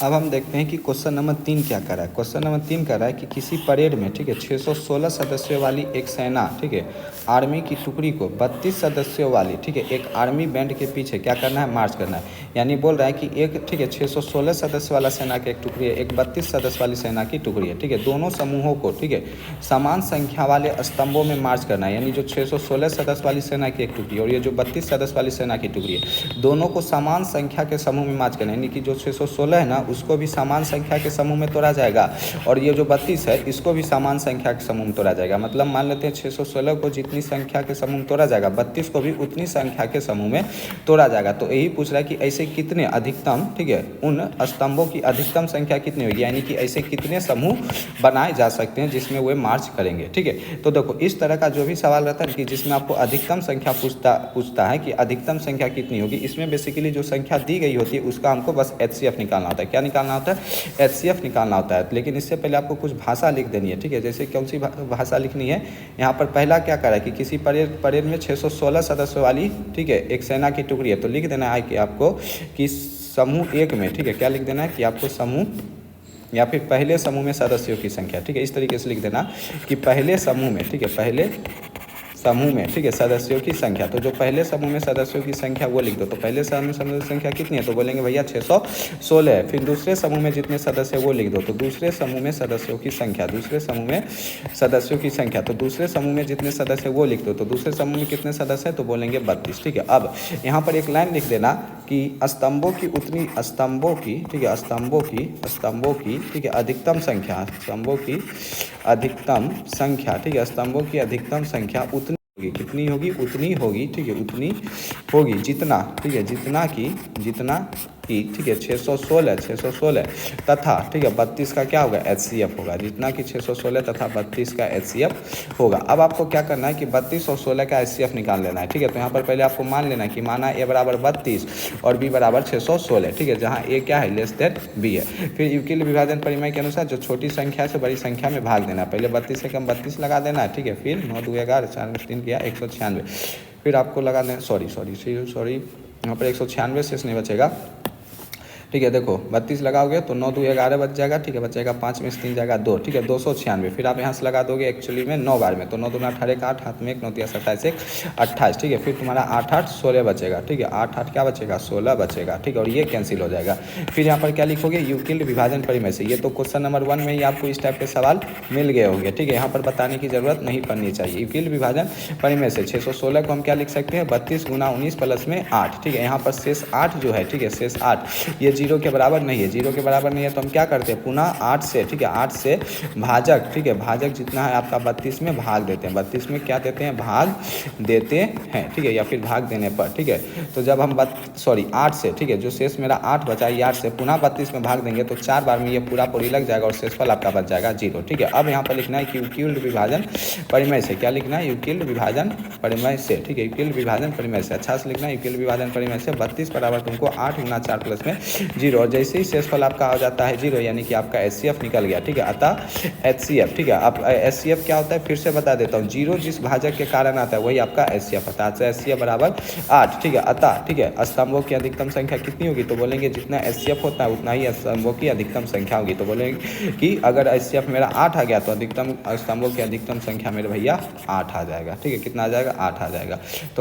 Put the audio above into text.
अब हम देखते हैं कि क्वेश्चन नंबर 3 क्या कर रहा है। क्वेश्चन नंबर 3 कर रहा है कि किसी परेड में, ठीक है, 616 सदस्यों वाली एक सेना, ठीक है, आर्मी की टुकड़ी को 32 सदस्यों वाली, ठीक है, एक आर्मी बैंड के पीछे क्या करना है, मार्च करना है। यानी बोल रहा है कि एक, ठीक है, 616 सदस्य वाला सेना की एक टुकड़ी है, एक 32 सदस्य वाली सेना की टुकड़ी है, ठीक है, दोनों समूहों को, ठीक है, समान संख्या वाले स्तंभों में मार्च करना है। यानी जो 616 सदस्य वाली सेना की एक टुकड़ी है और ये जो 32 सदस्य वाली सेना की टुकड़ी है, दोनों को समान संख्या के समूह में मार्च करना है। यानी कि जो 616 है ना, उसको भी समान संख्या के समूह में तोड़ा जाएगा और ये जो 32 है इसको भी समान संख्या के समूह में तोड़ा जाएगा। मतलब मान लेते हैं 616 को जितनी संख्या के समूह में तोड़ा जाएगा, 32 को भी उतनी संख्या के समूह में तोड़ा जाएगा। तो यही पूछ रहा है कि ऐसे कितने अधिकतम, ठीक है, उन स्तंभों की अधिकतम संख्या कितनी होगी, यानी कि ऐसे कितने समूह बनाए जा सकते हैं जिसमें वे मार्च करेंगे। ठीक है, तो देखो इस तरह का जो भी सवाल रहता है कि जिसमें आपको अधिकतम संख्या पूछता है कि अधिकतम संख्या कितनी होगी, इसमें बेसिकली जो संख्या दी गई होती है उसका हमको बस HCF निकालना होता है। क्या निकालना होता है, HCF निकालना होता है। लेकिन इससे पहले आपको कुछ भाषा लिख देनी है। ठीक है, जैसे कौन सी भाषा लिखनी है, यहाँ पर पहला क्या करा है कि किसी परेड में 616 सदस्यों वाली, ठीक है, एक सेना की टुकड़ी है। तो लिख देना है कि आपको कि समूह 1 में, ठीक है, क्या लिख देना है कि आपको समूह या फिर पहले समूह में सदस्यों की संख्या, ठीक है, इस तरीके से लिख देना कि पहले समूह में, ठीक है, पहले समूह में, ठीक है, सदस्यों की संख्या। तो जो पहले समूह में सदस्यों की संख्या वो लिख दो। तो पहले समूह में सदस्यों की संख्या कितनी है, तो बोलेंगे भैया 616 है। फिर दूसरे समूह में जितने सदस्य वो लिख दो। तो दूसरे समूह में सदस्यों की संख्या, दूसरे समूह में सदस्यों की संख्या, तो दूसरे समूह में जितने सदस्य वो लिख दो। तो दूसरे समूह में कितने सदस्य हैं, तो बोलेंगे 32। ठीक है, अब यहाँ पर एक लाइन लिख देना कि स्तंभों की उतनी, स्तंभों की, ठीक है, स्तंभों की, ठीक है, अधिकतम संख्या, स्तंभों की अधिकतम संख्या, ठीक है, स्तंभों की अधिकतम संख्या उतनी होगी, कितनी होगी, उतनी होगी, ठीक है, उतनी होगी जितना, ठीक है, जितना की, ठीक है, 616 तथा, ठीक है, 32 का क्या होगा, HCF होगा। जितना कि 616 तथा 32 का HCF होगा। अब आपको क्या करना है कि 32 और 16 का HCF निकाल लेना है। ठीक है, तो यहाँ पर पहले आपको मान लेना है कि माना A बराबर 32 और B बराबर 616, ठीक है, जहाँ A क्या है, लेस देन B है। फिर यूक्लिड विभाजन परिमेय के अनुसार जो छोटी संख्या से बड़ी संख्या में भाग देना है। पहले 32 से कम 32 लगा देना है, ठीक है, फिर 9 2 11 4 में 3 किया 196, फिर आपको लगा देना, सॉरी यहाँ पर 196 शेष नहीं बचेगा। ठीक है, देखो 32 लगाओगे तो 9 2 11 बच जाएगा, ठीक है, बचेगा 5 में से 3 जाएगा 2, ठीक है, 296। फिर आप यहाँ से लगा दोगे एक्चुअली में 9 बार में, तो 9 दूना 18 8 हाथ में 1 9 3 27 1 28, ठीक है, फिर तुम्हारा 8 8 16 बचेगा, ठीक है, 8 8 क्या बचेगा, 16 बचेगा, ठीक है, और ये कैंसिल हो जाएगा। फिर यहाँ पर क्या लिखोगे, यूक्लिड विभाजन परिमेय से। ये तो क्वेश्चन नंबर 1 में ही आपको इस टाइप के सवाल मिल गए होंगे। ठीक है, यहाँ पर बताने की जरूरत नहीं पड़नी चाहिए। यूक्लिड विभाजन परिमेय से 616 को हम क्या लिख सकते हैं, 32 गुना 19 प्लस में 8, ठीक है, यहाँ पर शेष 8 जो है, ठीक है, शेष 8 ये 0 के बराबर नहीं है, 0 के बराबर नहीं है, तो हम क्या करते हैं, पुनः 8 से, ठीक है, 8 से भाजक, ठीक है, भाजक जितना है आपका 32 में भाग देते हैं। 32 में क्या देते हैं, भाग देते हैं, ठीक है, या फिर भाग देने पर, ठीक है, तो जब हम 8 से, ठीक है, जो शेष मेरा 8 बचा है, 8 से पुनः 32 में भाग देंगे तो 4 बार में ये पूरी लग जाएगा और शेषफल आपका बच जाएगा 0। ठीक है, अब यहाँ पर लिखना है कि यूक्लिड विभाजन परिमेय से, क्या लिखना है, यूक्लिड विभाजन परिमेय से, ठीक है, यूक्लिड विभाजन परिमेय से, अच्छा से लिखना है, यूक्लिड विभाजन परिमेय से 32 बराबर तुमको 8 गुना 4 प्लस में 0, और जैसे ही शेषफल आपका आ जाता है 0, यानी कि आपका HCF निकल गया। ठीक है, अतः HCF, ठीक है, अब HCF क्या होता है फिर से बता देता हूँ, 0 जिस भाजक के कारण आता है वही आपका HCF होता है। HCF बराबर 8, ठीक है, अतः, ठीक है, स्तंभों की अधिकतम संख्या कितनी होगी, तो बोलेंगे जितना HCF होता है उतना ही स्तंभों की अधिकतम संख्या होगी। तो बोलेंगे कि अगर HCF मेरा 8 आ गया तो अधिकतम स्तंभों की अधिकतम संख्या मेरे भैया 8 आ जाएगा। ठीक है, कितना आ जाएगा, 8 आ जाएगा। तो